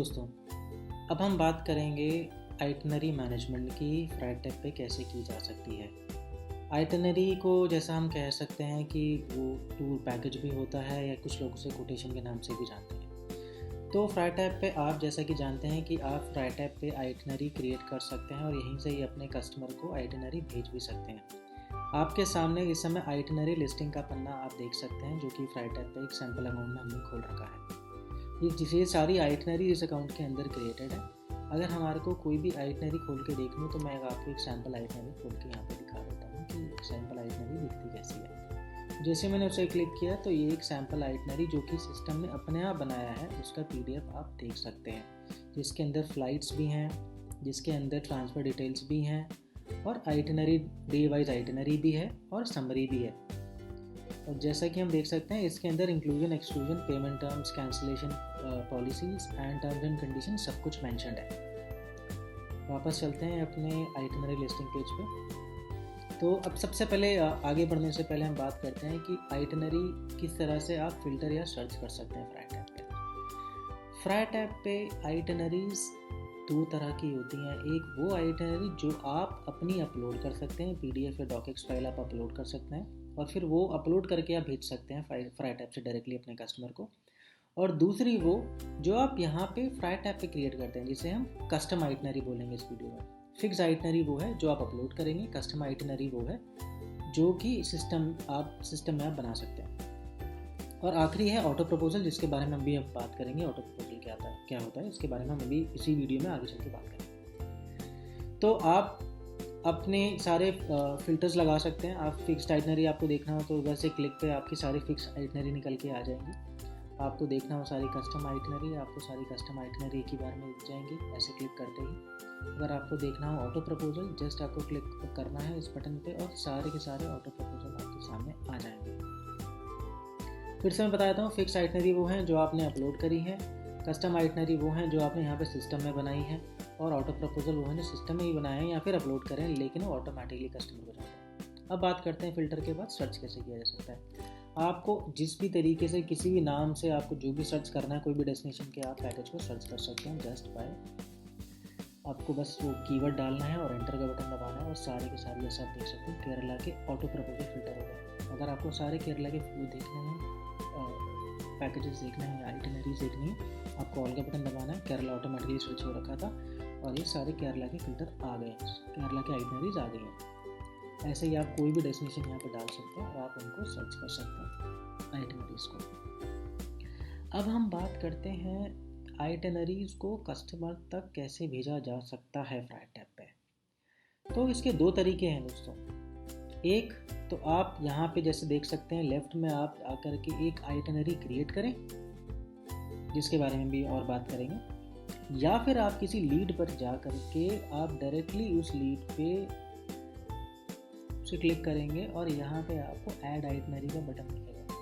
दोस्तों, अब हम बात करेंगे आइटनरी मैनेजमेंट की फ्राइटैप पे कैसे की जा सकती है। आइटनरी को जैसा हम कह सकते हैं कि वो टूर पैकेज भी होता है या कुछ लोग उसे कोटेशन के नाम से भी जानते हैं। तो फ्राइटैप पे आप जैसा कि जानते हैं कि आप फ्राइटैप पे आइटनरी क्रिएट कर सकते हैं और यहीं से ही अपने कस्टमर को आइटनरी भेज भी सकते हैं। आपके सामने इस समय आइटनरी लिस्टिंग का पन्ना आप देख सकते हैं, जो कि फ्राइटैप पे एक सैम्पल अकाउंट में हमने खोल रखा है। ये सारी आइटनरी इस अकाउंट के अंदर क्रिएटेड है। अगर हमारे को कोई भी आइटनरी खोल के देखनी हो तो मैं आपको एक सैम्पल आइटनरी खोल के यहाँ पे दिखा देता हूँ कि सैम्पल आइटनरी दिखती कैसी है। जैसे मैंने उसे क्लिक किया तो ये एक सैम्पल आइटनरी जो कि सिस्टम ने अपने आप बनाया है, उसका PDF आप देख सकते हैं, जिसके अंदर फ़्लाइट्स भी हैं, जिसके अंदर ट्रांसफ़र डिटेल्स भी हैं और आइटनरी डे वाइज आइटनरी भी है और समरी भी है। और जैसा कि हम देख सकते हैं इसके अंदर inclusion, exclusion, payment terms, cancellation policies and terms and condition सब कुछ मेंशन्ड है। वापस चलते हैं अपने आइटनरी लिस्टिंग पेज पे। तो अब सबसे पहले आगे बढ़ने से पहले हम बात करते हैं कि आइटनरी किस तरह से आप फिल्टर या सर्च कर सकते हैं फ्राइटैप पे। फ्राइटैप पे आइटनरीज दो तरह की होती हैं। एक वो आइटनरी जो आप अपनी अपलोड कर सकते हैं, PDF या डॉक्स फाइल आप अपलोड कर सकते हैं और फिर वो अपलोड करके आप भेज सकते हैं फ्राइटैप से डायरेक्टली अपने कस्टमर को। और दूसरी वो जो आप यहाँ पे फ्राइटैप पे क्रिएट करते हैं, जिसे हम कस्टम आइटनरी बोलेंगे इस वीडियो में। फिक्स आइटनरी वो है जो आप अपलोड करेंगे, कस्टम आइटनरी वो है जो कि सिस्टम में आप बना सकते हैं। और आखिरी है ऑटो प्रपोजल, जिसके बारे में हम भी अब बात करेंगे। ऑटो प्रपोजल क्या होता है इसके बारे में हम अभी इसी वीडियो में आगे चल के बात करेंगे। तो आप अपने सारे फिल्टर्स लगा सकते हैं। आप फिक्स्ड आइटनरी आपको देखना हो तो उधर से क्लिक पे आपकी सारी फिक्स आइटनरी निकल के आ जाएंगी। आपको देखना हो सारी कस्टम आइटनरी, आपको सारी कस्टम आइटनरी एक ही बार में दिख जाएंगी ऐसे क्लिक करते ही। अगर आपको देखना हो ऑटो प्रपोजल, जस्ट आपको क्लिक करना है इस बटन पे और सारे के सारे ऑटो प्रपोजल आपके सामने आ जाएंगे। फिर से मैं बताता हूँ, फिक्स आइटनरी वो हैं जो आपने अपलोड करी है, कस्टम आइटनरी वो हैं जो आपने यहाँ पे सिस्टम में बनाई है और ऑटो प्रपोजल वो हैं जो सिस्टम में ही बनाए हैं या फिर अपलोड करें लेकिन वो ऑटोमेटिकली कस्टमर को जाता है। अब बात करते हैं फिल्टर के बाद सर्च कैसे किया जा सकता है। आपको जिस भी तरीके से किसी भी नाम से आपको जो भी सर्च करना है, कोई भी डेस्टिनेशन के आप पैकेज को सर्च कर सकते हैं जस्ट बाय। आपको बस वो कीवर्ड डालना है और एंटर का बटन दबाना है और सारे के सारे जैसे आप देख सकते हैं केरला के ऑटो प्रपोजल फिल्टर हो गए। अगर आपको सारे केरला के देखने हैं, पैकेजेस देखना है, आइटनरीज देखनी है, आपको ऑल का बटन दबाना है। केरला ऑटोमेटिकली स्विच हो रखा था और ये सारे केरला के फिल्टर आ गए हैं, केरला के आइटनरीज आ गई हैं। ऐसे ही आप कोई भी डेस्टिनेशन यहाँ पे डाल सकते हैं और आप उनको सर्च कर सकते हैं आइटनरीज को। अब हम बात करते हैं आइटनरीज को कस्टमर तक कैसे भेजा जा सकता है फ्राइटैप पे। तो इसके दो तरीके हैं दोस्तों। एक तो आप यहाँ पे जैसे देख सकते हैं लेफ्ट में आप आकर के एक आइटनरी क्रिएट करें, जिसके बारे में भी और बात करेंगे, या फिर आप किसी लीड पर जा करके आप डायरेक्टली उस लीड पे उसे क्लिक करेंगे और यहाँ पे आपको ऐड आइटनरी का बटन मिलेगा,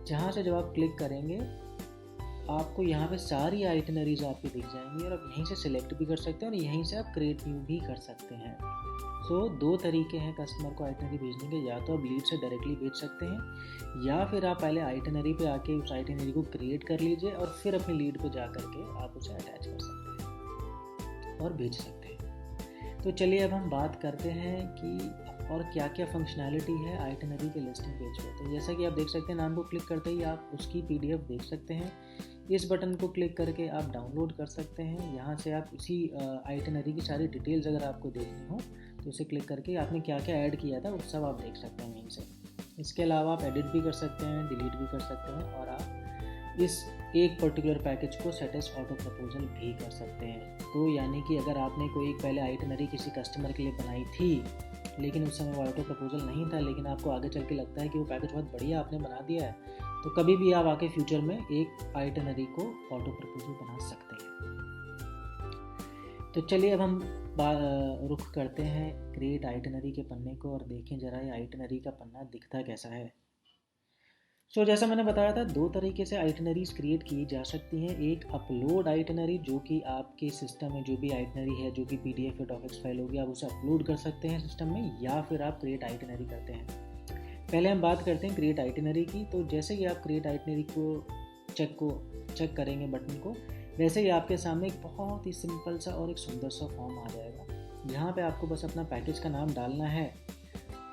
जहाँ से जब आप क्लिक करेंगे आपको यहाँ पे सारी आइटनरीज आपकी दिख जाएंगी और आप यहीं से सिलेक्ट भी कर सकते हैं और यहीं से आप क्रिएट न्यू भी कर सकते हैं। तो दो तरीके हैं कस्टमर को आइटनरी भेजने के, या तो आप लीड से डायरेक्टली भेज सकते हैं या फिर आप पहले आइटनरी पे आके उस आइटनरी को क्रिएट कर लीजिए और फिर अपनी लीड पे जा करके आप उसे अटैच कर सकते हैं और भेज सकते हैं। तो चलिए अब हम बात करते हैं कि और क्या क्या फंक्शनैलिटी है आइटनरी के लिस्टिंग पेज पे। तो जैसा कि आप देख सकते हैं, नाम को क्लिक करते ही आप उसकी PDF देख सकते हैं। इस बटन को क्लिक करके आप डाउनलोड कर सकते हैं। यहाँ से आप उसी आइटनरी की सारी डिटेल्स अगर आपको देखनी हो तो उसे क्लिक करके आपने क्या क्या ऐड किया था वो सब आप देख सकते हैं यहीं से। इसके अलावा आप एडिट भी कर सकते हैं, डिलीट भी कर सकते हैं और आप इस एक पर्टिकुलर पैकेज को सेट एज ऑटो प्रपोजल भी कर सकते हैं। तो यानी कि अगर आपने कोई पहले आइटनरी किसी कस्टमर के लिए बनाई थी लेकिन उस समय वो ऑटो प्रपोजल नहीं था, लेकिन आपको आगे चल के लगता है कि वो पैकेज बहुत बढ़िया आपने बना दिया है, तो कभी भी आप आके फ्यूचर में एक आइटनरी को ऑटो प्रपोजल बना सकते हैं। तो चलिए अब हम रुख करते हैं क्रिएट आइटनरी के पन्ने को और देखें जरा ये आइटनरी का पन्ना दिखता कैसा है। सो जैसा मैंने बताया था, दो तरीके से आइटनरीज क्रिएट की जा सकती हैं। एक अपलोड आइटनरी, जो कि आपके सिस्टम में जो भी आइटनरी है, जो कि PDF या डॉक्स फाइल होगी, आप उसे अपलोड कर सकते हैं सिस्टम में, या फिर आप क्रिएट आइटनरी करते हैं। पहले हम बात करते हैं क्रिएट आइटनरी की। तो जैसे कि आप क्रिएट आइटनरी को चेक करेंगे बटन को, वैसे ही आपके सामने एक बहुत ही सिंपल सा और एक सुंदर सा फॉर्म आ जाएगा, जहाँ पे आपको बस अपना पैकेज का नाम डालना है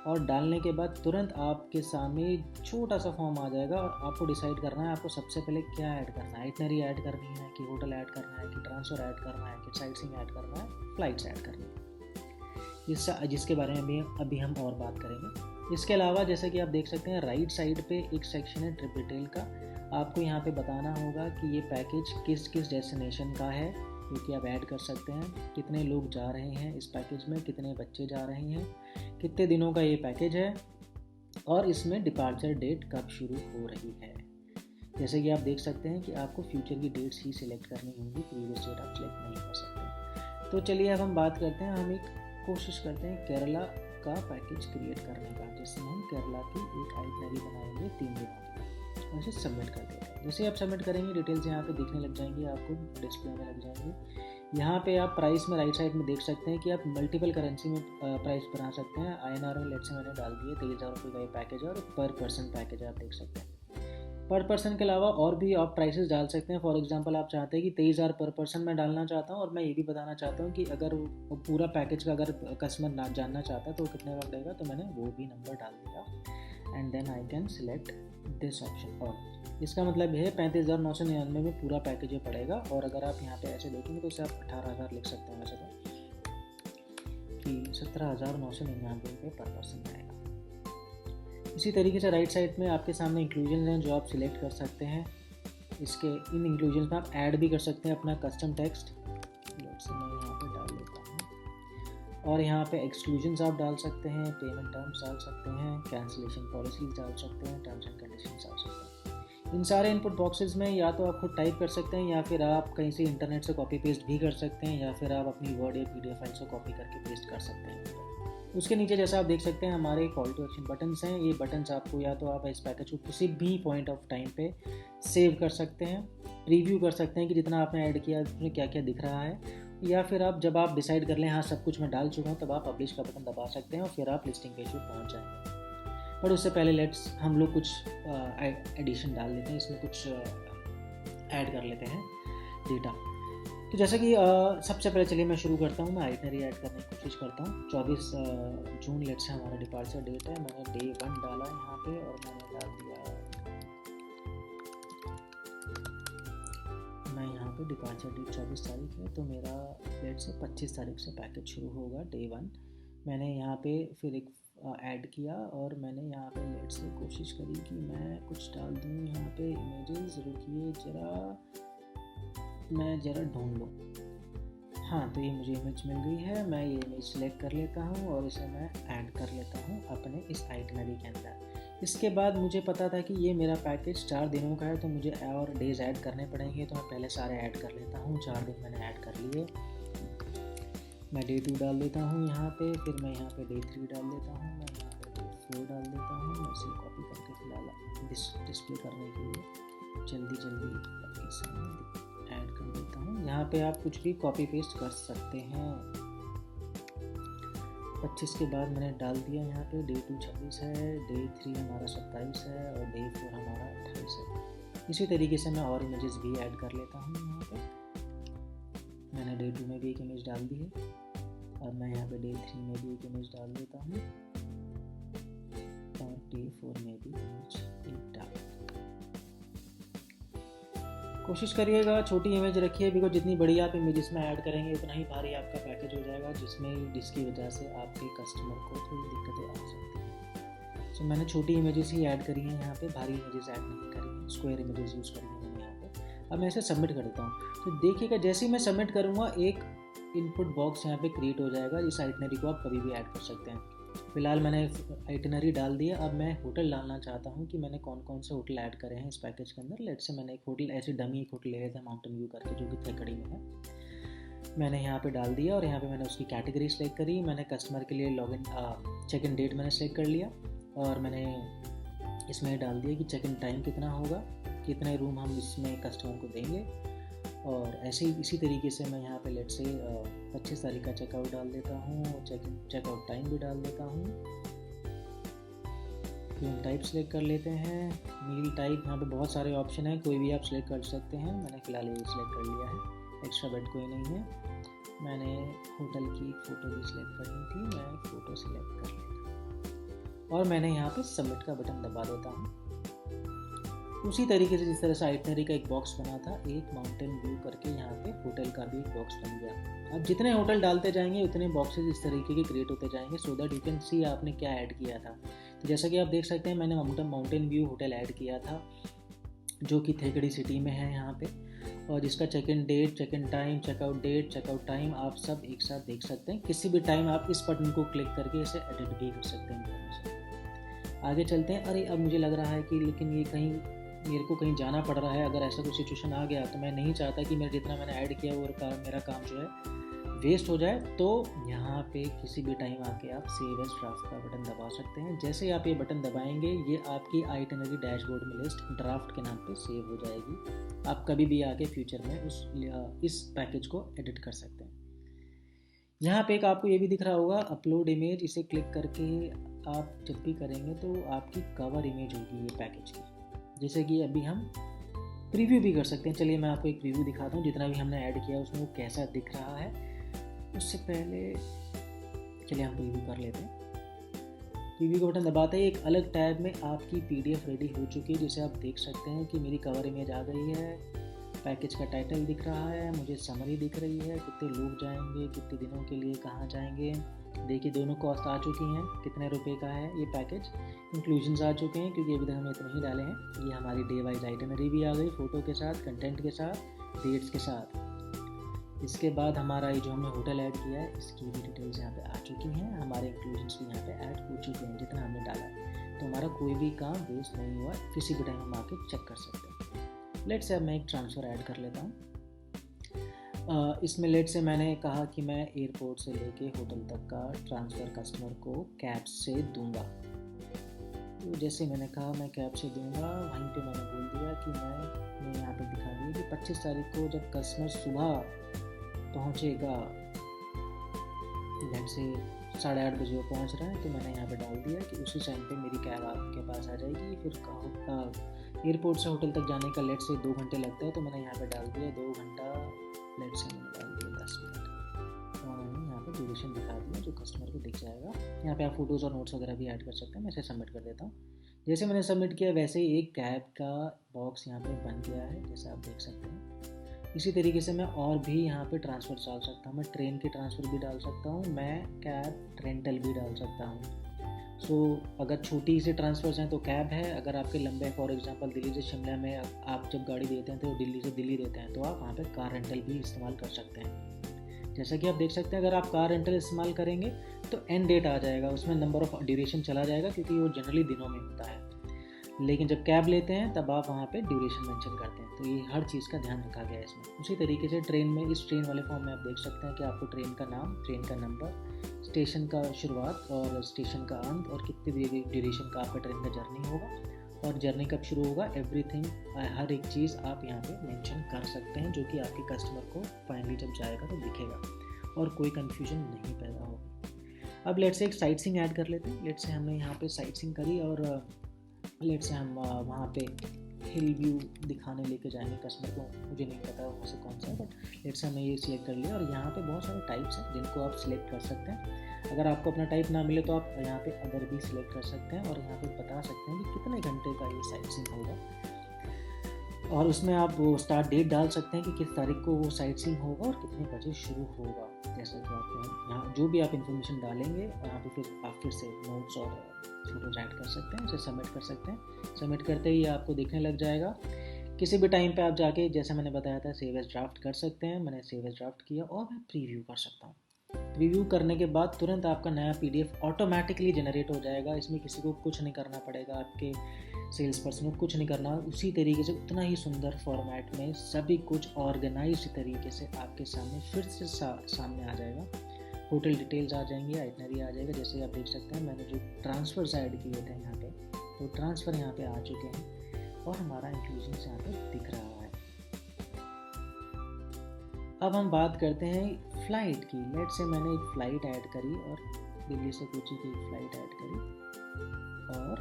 और डालने के बाद तुरंत आपके सामने छोटा सा फॉर्म आ जाएगा और आपको डिसाइड करना है आपको सबसे पहले क्या ऐड करना है। आइटनरी ऐड करनी है कि होटल ऐड करना है कि ट्रांसफ़र ऐड करना है कि साइट सीइंग ऐड करना है, फ्लाइट्स ऐड करनी है, जिसके बारे में अभी हम और बात करेंगे। इसके अलावा जैसे कि आप देख सकते हैं राइट साइड पे एक सेक्शन है ट्रिप डिटेल का। आपको यहाँ पे बताना होगा कि ये पैकेज किस किस डेस्टिनेशन का है, क्योंकि आप ऐड कर सकते हैं कितने लोग जा रहे हैं इस पैकेज में, कितने बच्चे जा रहे हैं, कितने दिनों का ये पैकेज है और इसमें डिपार्चर डेट कब शुरू हो रही है। जैसे कि आप देख सकते हैं कि आपको फ्यूचर की डेट्स ही सिलेक्ट करनी होंगी, प्रीवियस डेट आप सिलेक्ट नहीं कर सकते। तो चलिए अब हम बात करते हैं, हम एक कोशिश करते हैं केरला का पैकेज क्रिएट करने का, जिसमें हम केरला की एक आइटनरी बनाएंगे 3 दिनों की और इसे सबमिट कर देते हैं। जैसे आप सबमिट करेंगे डिटेल्स यहाँ पे दिखने लग जाएंगी, आपको डिस्प्ले में लग जाएंगे। यहाँ पे आप प्राइस में राइट साइड में देख सकते हैं कि आप मल्टीपल करेंसी में प्राइस बना सकते हैं। INR में लेट से मैंने डाल दिए 23,000 रुपये का ये पैकेज है और पर पर्सन पैकेज आप देख सकते हैं। पर पर्सन के अलावा और भी आप प्राइसेस डाल सकते हैं। फॉर एग्जांपल आप चाहते हैं कि 23,000 पर पर्सन मैं डालना चाहता हूँ और मैं ये भी बताना चाहता हूँ कि अगर वो पूरा पैकेज का अगर कस्टमर ना जानना चाहता तो कितने वक्त लगेगा, तो मैंने वो भी नंबर डाल दिया and then I can select this option. और इसका मतलब ये है 35,999 में पूरा पैकेज ये पड़ेगा। और अगर आप यहाँ पे ऐसे देखेंगे तो इसे आप 18,000 लिख सकते हैं वैसे तो, कि 17,999 रुपये पर पर्सन आएगा। इसी तरीके से राइट साइड में आपके सामने इंक्लूजन हैं जो आप सिलेक्ट कर सकते हैं। इन इंक्लूजन में आप ऐड भी कर सकते हैं अपना कस्टम टेक्स्ट, जैसे मैं यहाँ पे डाल लेता हूँ। और यहाँ पे एक्सक्लूजन्स आप डाल सकते हैं, पेमेंट टर्म्स डाल सकते हैं, कैंसिलेशन पॉलिसीज डाल सकते हैं, टर्म्स एंड कंडीशंस डाल सकते हैं। इन सारे इनपुट बॉक्सेस में या तो आप खुद टाइप कर सकते हैं या फिर आप कहीं से इंटरनेट से कॉपी पेस्ट भी कर सकते हैं, या फिर आप अपनी वर्ड या PDF फाइल से कॉपी करके पेस्ट कर सकते हैं। उसके नीचे जैसा आप देख सकते हैं हमारे कॉल टू एक्शन बटन्स हैं। ये बटन्स आपको या तो आप इस पैकेज को किसी भी पॉइंट ऑफ टाइम पे सेव कर सकते हैं, प्रीव्यू कर सकते हैं कि जितना आपने ऐड किया उसमें क्या क्या दिख रहा है, या फिर आप जब आप डिसाइड कर लें हाँ सब कुछ मैं डाल चुका हूँ तब आप पब्लिश का बटन दबा सकते हैं और फिर आप लिस्टिंग पेज पर पहुँच जाएंगे। पर उससे पहले हम लोग कुछ एडिशन डाल लेते हैं, इसमें कुछ ऐड कर लेते हैं डेटा। तो जैसा कि सबसे पहले चलिए मैं शुरू करता हूँ, मैं आइटनरी ऐड करने की कोशिश करता हूँ। 24 जून लेट से हमारा डिपार्चर डेट है। मैंने Day 1 डाला यहाँ पे और मैंने डाल दिया, मैं यहाँ पे डिपार्चर डेट 24 तारीख है, तो मेरा लेट से 25 तारीख से पैकेज शुरू होगा Day 1। मैंने यहाँ पे फिर एक ऐड किया और मैंने यहाँ पे लेट से कोशिश करी कि मैं कुछ डाल दूँ यहाँ पे इमेजेस। रुकिए मैं ज़रा ढूंढ लूँ। हाँ, तो ये मुझे इमेज मिल गई है। मैं ये इमेज सेलेक्ट कर लेता हूँ और इसे मैं ऐड कर लेता हूँ अपने इस आइटनरी के अंदर। इसके बाद मुझे पता था कि ये मेरा पैकेज 4 दिनों का है, तो मुझे और डेज़ ऐड करने पड़ेंगे, तो मैं पहले सारे ऐड कर लेता हूँ। 4 दिन मैंने ऐड कर लिए। मैं Day 2 डाल देता हूँ यहाँ पे, फिर मैं यहाँ पे Day 3 डाल देता हूँ, मैं यहाँ पे Day 4 डाल देता हूँ। मैं इसे कॉपी करके फिलहाल डिस्प्ले करने के लिए जल्दी आपके सामने ऐड कर देता हूँ। यहाँ पे आप कुछ भी कॉपी पेस्ट कर सकते हैं। 25 के बाद मैंने डाल दिया यहाँ पे Day 2 26 है, Day 3 हमारा 27 है और Day 4 हमारा 28 है। इसी तरीके से मैं और इमेजेस भी ऐड कर लेता हूँ। यहाँ पे मैंने Day 2 में भी एक इमेज डाल दी है और मैं यहाँ पे Day 3 में भी एक इमेज डाल देता हूँ और Day 4 में भी इमेज एक डाल। कोशिश करिएगा छोटी इमेज रखिए, बिकॉज जितनी बड़ी आप इमेजेस में ऐड करेंगे उतना ही भारी आपका पैकेज हो जाएगा, जिसकी वजह से आपके कस्टमर को थोड़ी दिक्कतें आ सकती हैं। सो मैंने छोटी इमेजेस ही ऐड करी हैं यहाँ पे, भारी इमेजेस ऐड नहीं करी हैं, स्क्वायर इमेजेस यूज़ करी हैं मैंने यहाँ पे। अब मैं इसे सबमिट कर देता हूँ। तो देखिएगा जैसे ही मैं सबमिट करूँगा एक इनपुट बॉक्स यहाँ पे क्रिएट हो जाएगा। इस आइटनरी को आप कभी भी ऐड कर सकते हैं। फिलहाल मैंने आइटनरी डाल दिया। अब मैं होटल डालना चाहता हूँ कि मैंने कौन कौन से होटल ऐड करे हैं इस पैकेज के अंदर। लेट से मैंने एक होटल ऐसे डमी एक होटल ले लिया था माउंटेन व्यू करके, जो कि थेकड़ी में है। मैंने यहाँ पे डाल दिया और यहाँ पे मैंने उसकी कैटेगरी सेलेक्ट करी। मैंने कस्टमर के लिए लॉगिन चेक इन डेट मैंने सेलेक्ट कर लिया और मैंने इसमें डाल दिया कि चेक इन टाइम कितना होगा, कितने रूम हम इसमें कस्टमर को देंगे। और ऐसे ही इसी तरीके से मैं यहाँ पे लेट से 25 तारीख का चेकआउट डाल देता हूँ, चेकआउट टाइम भी डाल देता हूँ। रूम टाइप सेलेक्ट कर लेते हैं। मील टाइप, यहाँ पे बहुत सारे ऑप्शन हैं, कोई भी आप सिलेक्ट कर सकते हैं। मैंने फ़िलहाल ये सिलेक्ट कर लिया है, एक्स्ट्रा बेड कोई नहीं है। मैंने होटल की फ़ोटो भी सिलेक्ट करनी थी, मैं फ़ोटो सिलेक्ट कर लेता और मैंने यहाँ पे सबमिट का बटन दबा देता हूँ। उसी तरीके से जिस तरह से आइटनरी का एक बॉक्स बना था, एक माउंटेन व्यू करके यहाँ पे होटल का भी एक बॉक्स बन गया। अब जितने होटल डालते जाएंगे उतने बॉक्सेस इस तरीके के क्रिएट होते जाएंगे, so that you can see आपने क्या ऐड किया था। तो जैसा कि आप देख सकते हैं, मैंने माउंटेन व्यू होटल ऐड किया था जो कि थेकड़ी सिटी में है यहाँ पे, और जिसका check in date, check in time, checkout date, checkout time आप सब एक साथ देख सकते हैं। किसी भी टाइम आप इस बटन को क्लिक करके इसे एडिट भी कर सकते हैं इन्फॉर्मेशन। आगे चलते हैं। अरे अब मुझे लग रहा है कि लेकिन ये कहीं मेरे को कहीं जाना पड़ रहा है। अगर ऐसा कोई सिचुएशन आ गया तो मैं नहीं चाहता कि मेरा जितना मैंने ऐड किया वो मेरा काम जो है वेस्ट हो जाए। तो यहाँ पे किसी भी टाइम आके आप सेव एज ड्राफ्ट का बटन दबा सकते हैं। जैसे ही आप ये बटन दबाएंगे, ये आपकी आइटनरी डैशबोर्ड में लिस्ट ड्राफ्ट के नाम पे सेव हो जाएगी। आप कभी भी आके फ्यूचर में इस पैकेज को एडिट कर सकते हैं। यहाँ पे एक आपको ये भी दिख रहा होगा अपलोड इमेज, इसे क्लिक करके आप जब भी करेंगे तो आपकी कवर इमेज होगी ये पैकेज की। जैसे कि अभी हम प्रीव्यू भी कर सकते हैं। चलिए मैं आपको एक प्रीव्यू दिखाता हूँ, जितना भी हमने ऐड किया उसमें वो कैसा दिख रहा है। उससे पहले चलिए हम प्रीव्यू कर लेते हैं। प्रीव्यू का बटन दबाते ही एक अलग टैब में आपकी PDF रेडी हो चुकी है, जिसे आप देख सकते हैं कि मेरी कवर इमेज आ गई है, पैकेज का टाइटल दिख रहा है, मुझे समरी दिख रही है, कितने लोग जाएंगे, कितने दिनों के लिए, कहाँ जाएंगे। देखिए दोनों कॉस्ट आ चुकी हैं, कितने रुपए का है ये पैकेज। इंक्लूजन्स आ चुके हैं क्योंकि अभी तक हमने इतने ही डाले हैं। ये हमारी डे वाइज आइटनरी भी आ गई, फ़ोटो के साथ, कंटेंट के साथ, डेट्स के साथ। इसके बाद हमारा ये जो हमने होटल ऐड किया है इसकी भी डिटेल्स यहाँ पे आ चुकी हैं। हमारे इंक्लूजन्स भी यहाँ पे ऐड हो चुके हैं जितना हमने डाला है। तो हमारा कोई भी काम वेस्ट नहीं हुआ, किसी भी टाइम हम आके चेक कर सकते हैं। लेट से अब मैं एक ट्रांसफ़र ऐड कर लेता हूँ। इसमें लेट से मैंने कहा कि मैं एयरपोर्ट से लेके होटल तक का ट्रांसफ़र कस्टमर को कैब से दूंगा। तो जैसे मैंने कहा मैं कैब से दूंगा, वहीं पे मैंने बोल दिया कि मैं यहाँ पे दिखा दिया कि 25 तारीख को जब कस्टमर सुबह पहुँचेगा, लेट से 8:30 बजे वो पहुँच रहा है, तो मैंने यहाँ पे डाल दिया कि उसी टाइम पे मेरी कैब आपके पास आ जाएगी। फिर एयरपोर्ट से होटल तक जाने का लेट से 2 घंटे लगता है, तो मैंने यहाँ पे डाल दिया 2 घंटा, लेट से मैंने डाल दिया 10 मिनट। और मैंने यहाँ पे ड्यूरेशन दिखा दिया जो कस्टमर को दिख जाएगा। यहाँ पे आप फोटोज़ और नोट्स वगैरह भी ऐड कर सकते हैं। मैं इसे सबमिट कर देता हूँ। जैसे मैंने सबमिट किया वैसे ही एक कैब का बॉक्स यहाँ पे बन गया है, जैसे आप देख सकते हैं। इसी तरीके से मैं और भी यहाँ पे ट्रांसफ़र डाल सकता हूँ। मैं ट्रेन के ट्रांसफ़र भी डाल सकता हूँ, मैं कैब रेंटल भी डाल सकता हूँ। सो अगर छोटी सी ट्रांसफ़र्स हैं तो कैब है। अगर आपके लंबे, फॉर एग्जांपल दिल्ली से शिमला में आप जब गाड़ी देते हैं तो दिल्ली से दिल्ली देते हैं, तो आप वहाँ पे कार रेंटल भी इस्तेमाल कर सकते हैं। जैसा कि आप देख सकते हैं, अगर आप कार रेंटल इस्तेमाल करेंगे तो एंड डेट आ जाएगा, उसमें नंबर ऑफ ड्यूरेशन चला जाएगा क्योंकि वो जनरली दिनों में होता है। लेकिन जब कैब लेते हैं तब आप वहाँ पे ड्यूरेशन मेंशन करते हैं। तो ये हर चीज़ का ध्यान रखा गया है इसमें। उसी तरीके से ट्रेन में, इस ट्रेन वाले फॉर्म में आप देख सकते हैं कि आपको ट्रेन का नाम, ट्रेन का नंबर, स्टेशन का शुरुआत और स्टेशन का अंत, और कितनी ड्यूरेशन का आपका ट्रेन का जर्नी होगा और जर्नी कब शुरू होगा, एवरीथिंग, हर एक चीज़ आप यहाँ पे मेंशन कर सकते हैं, जो कि आपके कस्टमर को फाइनली जब जाएगा तो दिखेगा और कोई कन्फ्यूजन नहीं पैदा होगा। अब लेट से एक साइट सीइंग ऐड कर लेते हैं। लेट से हमने यहाँ पे साइट सीइंग करी और लेट से हम वहाँ पे हिल व्यू दिखाने लेके जाएंगे कस्टमर को। मुझे नहीं पता वहाँ से कौन सा है, बट लेट से हमने ये सिलेक्ट कर लिया। और यहाँ पे बहुत सारे टाइप्स हैं जिनको आप सिलेक्ट कर सकते हैं। अगर आपको अपना टाइप ना मिले तो आप यहाँ पे अदर भी सिलेक्ट कर सकते हैं और यहाँ पे बता सकते हैं कि कितने घंटे का ये साइट सीइंग होगा। और उसमें आप वो स्टार्ट डेट डाल सकते हैं कि किस तारीख को वो साइट सीइंग होगा और कितने बजे शुरू होगा। जैसा कि आप यहाँ जो भी आप इन्फॉर्मेशन डालेंगे यहाँ पे फिर आप फिर से नोट्स और फोटोज ऐड कर सकते हैं, उसे सबमिट कर सकते हैं। सबमिट करते ही आपको दिखने लग जाएगा। किसी भी टाइम पे आप जाके, जैसे मैंने बताया था, सेव एज ड्राफ्ट कर सकते हैं। मैंने सेव एज ड्राफ्ट किया और मैं प्रीव्यू कर सकता हूँ। प्रीव्यू करने के बाद तुरंत आपका नया PDF ऑटोमेटिकली जनरेट हो जाएगा। इसमें किसी को कुछ नहीं करना पड़ेगा, आपके सेल्स पर्सन को कुछ नहीं करना। उसी तरीके से उतना ही सुंदर फॉर्मेट में सभी कुछ ऑर्गेनाइज्ड तरीके से आपके सामने फिर से सामने आ जाएगा। होटल डिटेल्स आ जाएंगी, आइटनरी आ जाएगा। जैसे आप देख सकते हैं मैंने जो ट्रांसफ़र्स ऐड किए थे यहाँ पे, तो ट्रांसफ़र यहाँ पे आ चुके हैं और हमारा इंक्लूजन्स यहाँ पे दिख रहा है। अब हम बात करते हैं फ़्लाइट की। लेट से मैंने एक फ़्लाइट ऐड करी और दिल्ली से कोची की एक फ़्लाइट ऐड करी और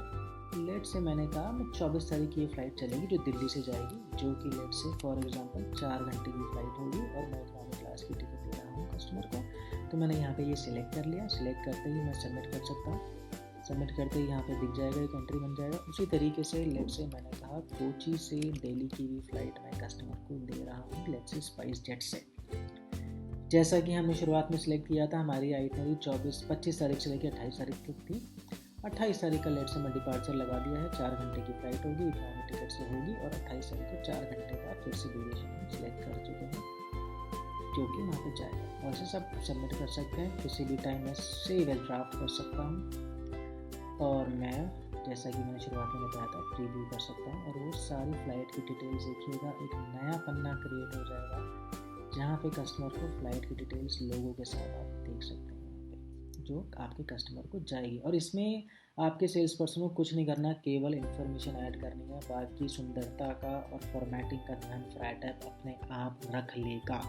लेट से मैंने कहा मैं 24 तारीख की ये फ़्लाइट चलेगी जो दिल्ली से जाएगी, जो कि लेट से फॉर एग्जांपल 4 घंटे की फ़्लाइट होगी और मैं इकोनॉमी क्लास की टिकट दे रहा हूँ कस्टमर को। तो मैंने यहाँ पे ये सिलेक्ट कर लिया। सिलेक्ट करते ही मैं सबमिट कर सकता हूँ। सबमिट करते ही यहाँ पे दिख जाएगा, एक एंट्री बन जाएगा। उसी तरीके से लेट से मैंने कहा कोची से दिल्ली की भी फ़्लाइट मैं कस्टमर को दे रहा हूँ लेट से स्पाइस जेट से। जैसा कि हमने शुरुआत में सिलेक्ट किया था, हमारी आइटनरी 25 तारीख से लेकर 28 तारीख तक थी। 28 तारीख का लेट से मैं डिपार्चर लगा दिया है। 4 घंटे की फ़्लाइट होगी, इकोनॉमी टिकट से होगी और 28 तारीख को 4 घंटे बाद फिर से ड्यूरेशन हम सिलेक्ट कर चुके हैं जो कि वहाँ पर जाएगा। वैसे सब सबमिट कर सकते हैं, किसी भी टाइम में सेव एज ड्राफ्ट कर सकता हूँ और मैं जैसा कि मैंने शुरुआत में बताया था प्रीव्यू कर सकता हूँ और वो सारी फ़्लाइट की डिटेल्स देखिएगा। एक नया पन्ना क्रिएट हो जाएगा जहाँ पे कस्टमर को फ़्लाइट की डिटेल्स लोगों के साथ आप देख सकते हैं यहाँ पे, जो आपके कस्टमर को जाएगी। और इसमें आपके सेल्स पर्सन को कुछ नहीं करना, केवल इन्फॉर्मेशन ऐड करनी है। बाकी सुंदरता का और फॉर्मेटिंग का ध्यान फ्राइट ऐप अपने आप रख लेगा।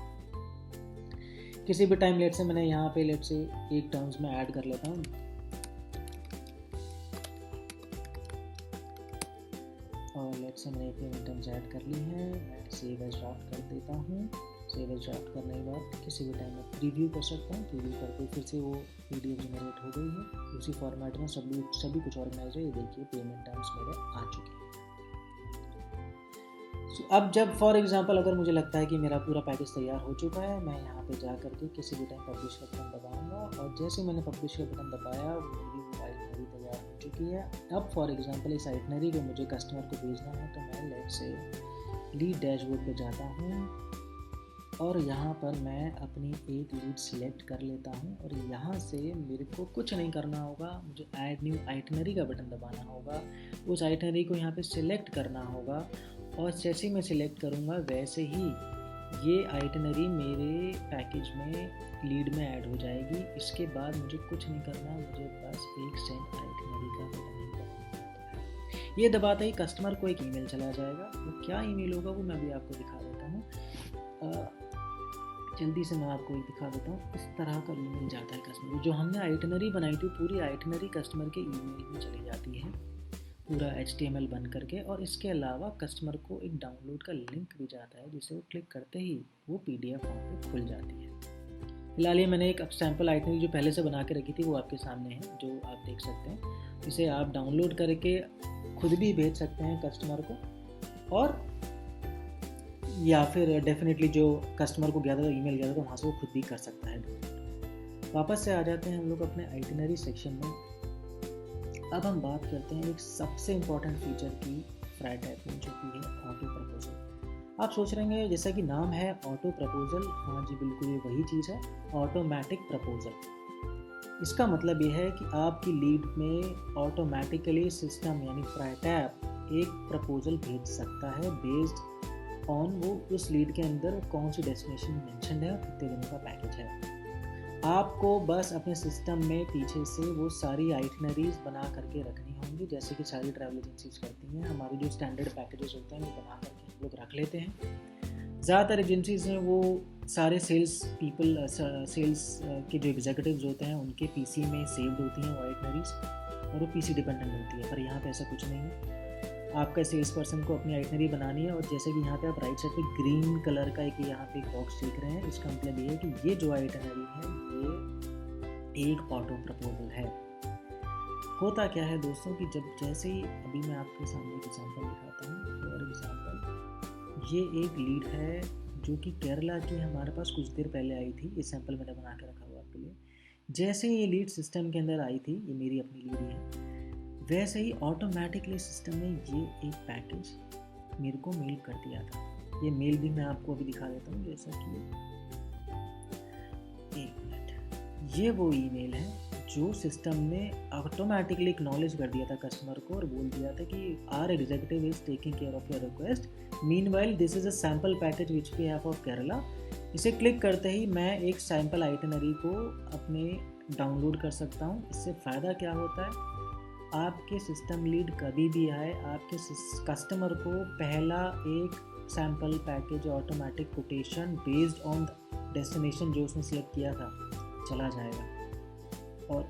किसी भी टाइम लेट से मैंने यहाँ पे लेट से एक टर्म्स में ऐड कर लेता हूँ और लेट से मैंने पेमेंट टर्म्स ऐड कर ली है। मैं सेव एज ड्राफ्ट कर देता हूँ। सेव एज ड्राफ्ट करने के बाद किसी भी टाइम में प्रीव्यू कर सकता हूँ। प्रीव्यू करके फिर से वो PDF जनरेट हो गई है। उसी फॉर्मेट में सभी कुछ ऑर्गेनाइज है। ये देखिए पेमेंट टर्म्स मेरे आ चुके हैं। अब जब फॉर एग्जांपल अगर मुझे लगता है कि मेरा पूरा पैकेज तैयार हो चुका है, मैं यहाँ पे जा करके किसी भी टाइम पब्लिश का बटन दबाऊंगा और जैसे मैंने पब्लिश का बटन दबाया मेरी वो आइटनरी तैयार हो चुकी है। अब फॉर एग्जांपल इस आइटनरी को मुझे कस्टमर को भेजना है तो मैं लेट से लीड डैशबोर्ड पे जाता हूँ और यहाँ पर मैं अपनी एक लीड सिलेक्ट कर लेता हूँ और यहाँ से मेरे को कुछ नहीं करना होगा, मुझे ऐड न्यू आइटनरी का बटन दबाना होगा। उस आइटनरी को यहाँ पे सिलेक्ट करना होगा और जैसे ही मैं सिलेक्ट करूँगा वैसे ही ये आइटनरी मेरे पैकेज में लीड में ऐड हो जाएगी। इसके बाद मुझे कुछ नहीं करना, मुझे बस एक सेंड आइटनरी का बटन ही दबाना है। ये दबाते ही कस्टमर को एक ईमेल चला जाएगा। वो क्या ईमेल होगा वो मैं भी आपको दिखा देता हूँ। जल्दी से मैं आपको एक दिखा देता हूँ। इस तरह का ईमेल जाता है कस्टमर को। जो हमने आइटनरी बनाई थी पूरी आइटनरी कस्टमर के ईमेल में चली जाती है पूरा HTML बन करके। और इसके अलावा कस्टमर को एक डाउनलोड का लिंक भी जाता है जिसे वो क्लिक करते ही वो PDF फॉर्म पे खुल जाती है। फिलहाल ये मैंने एक सैम्पल आइटनरी जो पहले से बना के रखी थी वो आपके सामने है, जो आप देख सकते हैं। इसे आप डाउनलोड करके खुद भी भेज सकते हैं कस्टमर को और या फिर डेफिनेटली जो कस्टमर को गया था ईमेल गया था तो वहाँ से वो खुद भी कर सकता है। वापस से आ जाते हैं हम लोग अपने आइटनरी सेक्शन में। अब हम बात करते हैं एक सबसे इम्पॉर्टेंट फीचर की फ्राइट ऐप में, जो कि है ऑटो प्रपोजल। आप सोच रहे हैं जैसा कि नाम है ऑटो प्रपोजल, हाँ जी बिल्कुल ये वही चीज़ है, ऑटोमेटिक प्रपोजल। इसका मतलब ये है कि आपकी लीड में ऑटोमेटिकली सिस्टम यानी फ्राइट ऐप एक प्रपोजल भेज सकता है बेस्ड ऑन वो उस लीड के अंदर कौन सी डेस्टिनेशन मेंशन है और कितने दिनों का पैकेज है। आपको बस अपने सिस्टम में पीछे से वो सारी आइटनरीज बना करके रखनी होंगी, जैसे कि सारी ट्रैवल एजेंसीज करती हैं। हमारे जो स्टैंडर्ड पैकेजेस होते हैं वो बना करके हम लोग रख लेते हैं। ज़्यादातर एजेंसीज हैं वो सारे सेल्स के जो एग्जीक्यूटिव्स होते हैं उनके PC में सेव्ड होती हैं वो आइटनरीज और वो PC डिपेंडेंट होती है। पर यहाँ पे ऐसा कुछ नहीं है। आपका सेल्स पर्सन को अपनी आइटनरी बनानी है और जैसे कि यहाँ पे आप राइट साइड पे ग्रीन कलर का एक यहाँ पे एक बॉक्स देख रहे हैं, इसका मतलब ये है कि ये जो आइटनरी है ये एक ऑटो प्रपोजल है। होता क्या है दोस्तों कि जब जैसे ही अभी मैं आपके सामने एक एग्जांपल दिखाता हूँ। फॉर एग्जांपल ये एक लीड है जो कि केरला की हमारे पास कुछ देर पहले आई थी। ये सैंपल मैंने बना के रखा हुआ आपके लिए। जैसे ये लीड सिस्टम के अंदर आई थी, ये मेरी अपनी लीड है, वैसे ही ऑटोमेटिकली सिस्टम ने ये एक पैकेज मेरे को मेल कर दिया था। ये मेल भी मैं आपको अभी दिखा देता हूँ। जैसा कि एक मिनट, ये वो ईमेल है जो सिस्टम ने ऑटोमेटिकली एक्नॉलेज कर दिया था कस्टमर को और बोल दिया था कि our executive is taking care of your request, meanwhile this is a sample package which we have of Kerala. इसे क्लिक करते ही मैं एक सैम्पल आइटनरी को अपने डाउनलोड कर सकता हूँ। इससे फ़ायदा क्या होता है, आपके सिस्टम लीड कभी भी आए आपके कस्टमर को पहला एक sample package automatic quotation based on destination जो उसने सिलेक्ट किया था चला जाएगा। और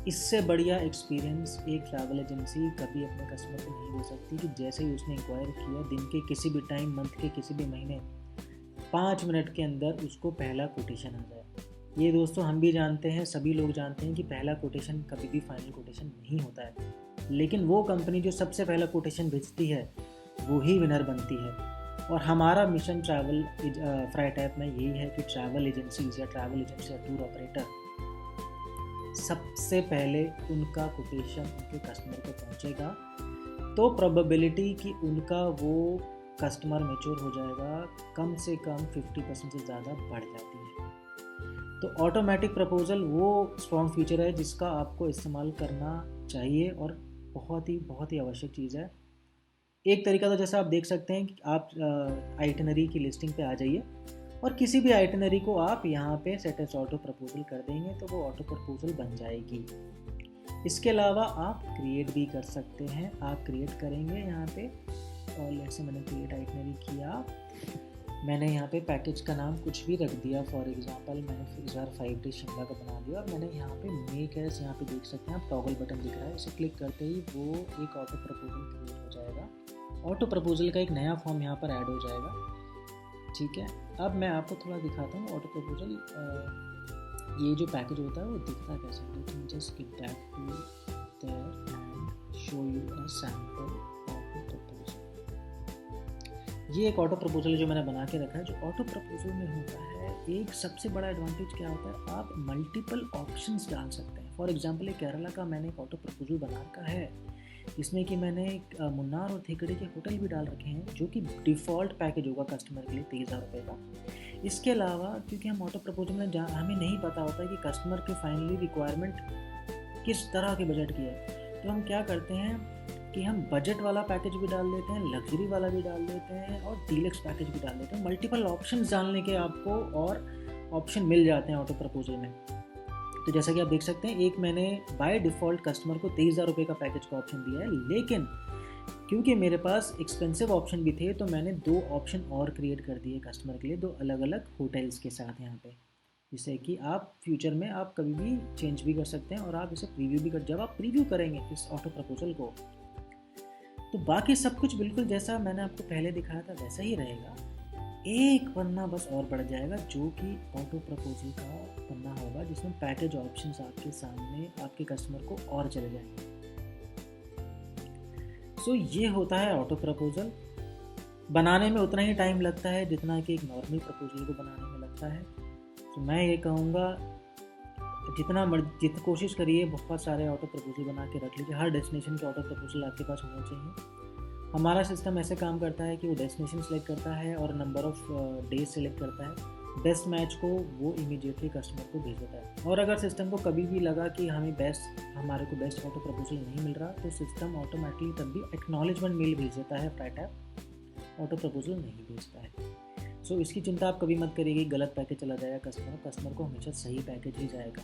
इससे बढ़िया एक्सपीरियंस एक ट्रैवल एजेंसी कभी अपने कस्टमर को नहीं दे सकती कि जैसे ही उसने इंक्वायर किया, दिन के किसी भी टाइम, मंथ के किसी भी महीने, 5 मिनट के अंदर उसको पहला कोटेशन आ जाए। ये दोस्तों हम भी जानते हैं, सभी लोग जानते हैं कि पहला कोटेशन कभी भी फाइनल कोटेशन नहीं होता है, लेकिन वो कंपनी जो सबसे पहला कोटेशन भेजती है वो ही विनर बनती है। और हमारा मिशन ट्रैवल फ्राइट ऐप में यही है कि ट्रैवल एजेंसीज या टूर ऑपरेटर सबसे पहले उनका कोटेशन उनके कस्टमर को पहुंचेगा, तो प्रोबेबिलिटी कि उनका वो कस्टमर मैच्योर हो जाएगा कम से कम 50% से ज़्यादा बढ़ जाती है। तो ऑटोमेटिक प्रपोजल वो स्ट्रॉन्ग फीचर है जिसका आपको इस्तेमाल करना चाहिए और बहुत ही आवश्यक चीज़ है। एक तरीका तो जैसा आप देख सकते हैं कि आप आइटनरी की लिस्टिंग पे आ जाइए और किसी भी आइटनरी को आप यहाँ पे सेट एज ऑटो प्रपोजल कर देंगे तो वो ऑटो प्रपोजल बन जाएगी। इसके अलावा आप क्रिएट भी कर सकते हैं। आप क्रिएट करेंगे यहाँ पे, और लेट्स से मैंने क्रिएट आइटनरी किया, मैंने यहाँ पे पैकेज का नाम कुछ भी रख दिया। फॉर एग्जांपल मैंने इस बार 5 डेज शिमला का बना दिया और मैंने यहाँ पे मेक एज, यहाँ पे देख सकते हैं आप टॉगल बटन दिख रहा है, इसे क्लिक करते ही वो एक ऑटो प्रपोजल क्रिएट हो जाएगा। ऑटो प्रपोजल का एक नया फॉर्म यहाँ पर ऐड हो जाएगा। ठीक है, अब मैं आपको थोड़ा दिखाता हूँ ऑटो प्रपोजल ये जो पैकेज होता है वो दिखता कैसे है। Let me just give that to there and show you a sample auto proposal. ये एक ऑटो प्रपोजल जो मैंने बना के रखा है। जो ऑटो प्रपोजल में होता है, एक सबसे बड़ा एडवांटेज क्या होता है, आप मल्टीपल ऑप्शंस डाल सकते हैं। फॉर एग्जांपल एक केरला का मैंने एक ऑटो प्रपोजल बना रखा है जिसमें कि मैंने मुन्नार और थेकड़ी के होटल भी डाल रखे हैं जो कि डिफ़ॉल्ट पैकेज होगा कस्टमर के लिए 23,000 रुपये का। इसके अलावा क्योंकि हम ऑटो प्रपोजल में हमें नहीं पता होता है कि कस्टमर के फाइनली रिक्वायरमेंट किस तरह के बजट की है, तो हम क्या करते हैं कि हम बजट वाला पैकेज भी डाल देते हैं, लग्जरी वाला भी डाल देते हैं और डीलक्स पैकेज भी डाल देते हैं। मल्टीपल ऑप्शन डालने के आपको और ऑप्शन मिल जाते हैं ऑटो प्रपोजल में। तो जैसा कि आप देख सकते हैं, एक मैंने बाय डिफ़ॉल्ट कस्टमर को 23,000 रुपये का पैकेज का ऑप्शन दिया है, लेकिन क्योंकि मेरे पास एक्सपेंसिव ऑप्शन भी थे तो मैंने 2 ऑप्शन और क्रिएट कर दिए कस्टमर के लिए, 2 अलग अलग होटल्स के साथ यहाँ पे, जिससे कि आप फ्यूचर में आप कभी भी चेंज भी कर सकते हैं और आप इसे प्रीव्यू भी जब आप प्रीव्यू करेंगे इस ऑटो प्रपोजल को, तो बाकी सब कुछ बिल्कुल जैसा मैंने आपको पहले दिखाया था वैसा ही रहेगा। एक पन्ना बस और बढ़ जाएगा जो कि ऑटो प्रपोजल का पन्ना होगा, जिसमें पैकेज ऑप्शंस आपके सामने आपके कस्टमर को और चले जाएंगे। सो ये होता है ऑटो प्रपोजल। बनाने में उतना ही टाइम लगता है जितना कि एक नॉर्मल प्रपोजल को बनाने में लगता है। तो मैं ये कहूँगा जितना कोशिश करिए बहुत सारे ऑटो प्रपोजल बना के रख लीजिए। हर डेस्टिनेशन के ऑटो प्रपोजल आपके पास होना चाहिए। हमारा सिस्टम ऐसे काम करता है कि वो डेस्टिनेशन सेलेक्ट करता है और नंबर ऑफ़ डेज सेलेक्ट करता है। बेस्ट मैच को वो इमीडिएटली कस्टमर को भेज देता है। और अगर सिस्टम को कभी भी लगा कि हमारे को बेस्ट ऑटो प्रपोजल नहीं मिल रहा, तो सिस्टम ऑटोमेटिकली तब भी एक्नॉलेजमेंट मेल भेज देता है। फ्राइट ऐप ऑटो प्रपोजल नहीं भेजता है। सो इसकी चिंता आप कभी मत करिए कि गलत पैकेज चला जाएगा कस्टमर को हमेशा सही पैकेज ही जाएगा।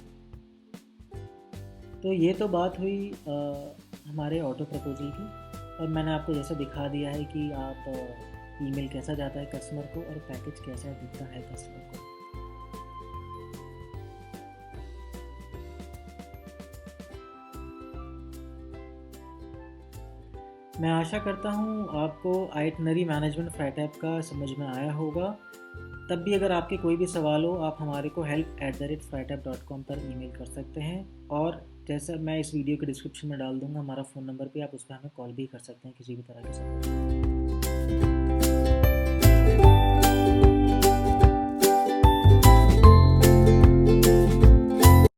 तो ये तो बात हुई हमारे ऑटो प्रपोजल की, और मैंने आपको जैसा दिखा दिया है कि आप ईमेल कैसा जाता है कस्टमर को और पैकेज कैसा दिखता है कस्टमर को। मैं आशा करता हूँ आपको आइटनरी मैनेजमेंट फ्राइट ऐप का समझ में आया होगा। तब भी अगर आपके कोई भी सवाल हो, आप हमारे को help@freightap.com पर ईमेल कर सकते हैं, और जैसा मैं इस वीडियो के डिस्क्रिप्शन में डाल दूंगा हमारा फ़ोन नंबर पे, आप उस पर हमें कॉल भी कर सकते हैं किसी भी तरह के सवाल।